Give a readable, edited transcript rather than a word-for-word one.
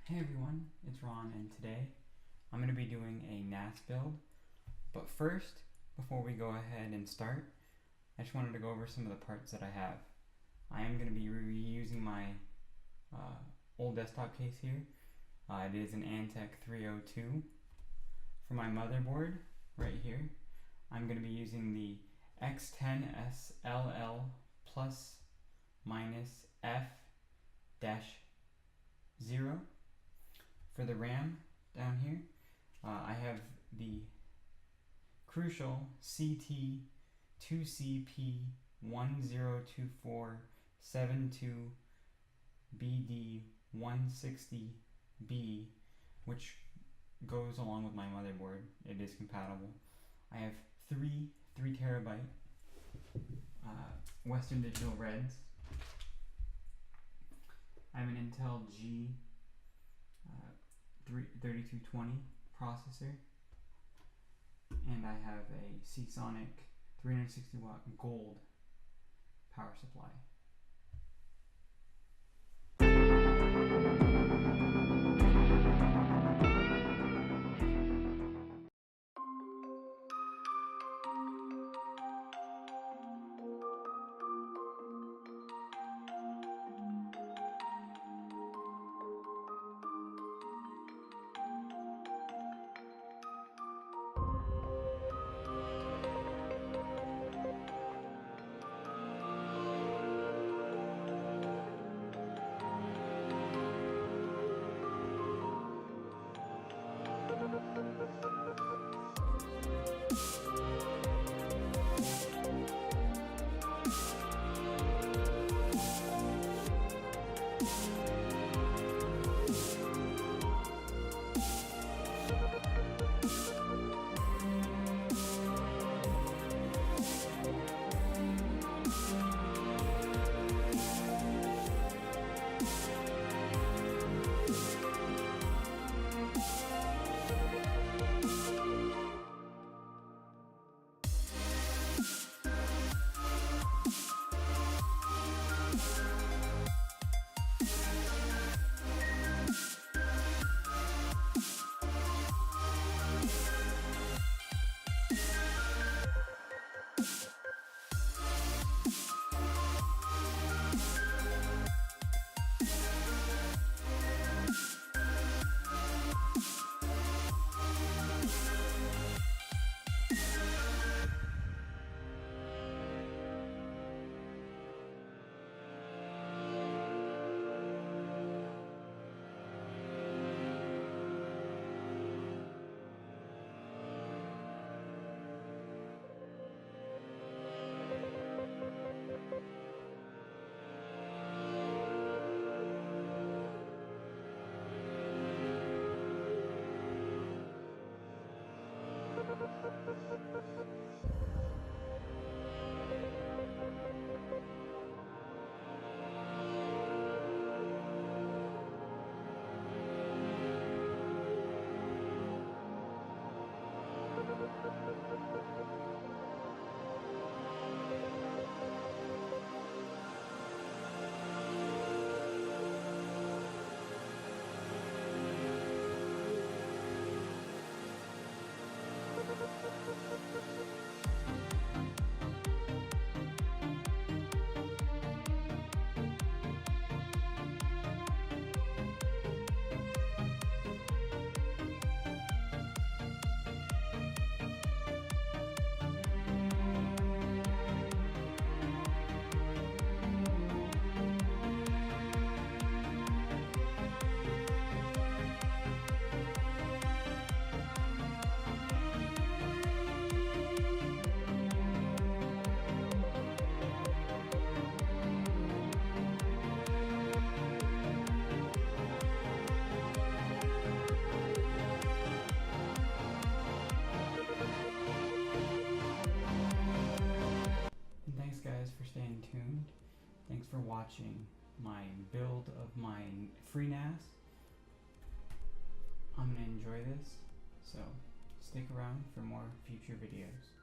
Hey everyone, it's Ron, and today I'm going to be doing a NAS build. But first, before we go ahead and start, I just wanted to go over some of the parts that I have. I am going to be reusing my old desktop case here. It is an Antec 302. For my motherboard, right here, I'm going to be using the X10SLL plus minus F-0. For the RAM down here, I have the Crucial CT2CP102472BD160B, which goes along with my motherboard. It is compatible. I have three 3 terabyte Western Digital Reds. I have an Intel G 3220 processor, and I have a Seasonic 360 watt gold power supply. For staying tuned. Thanks for watching my build of my FreeNAS. I'm gonna enjoy this, so stick around for more future videos.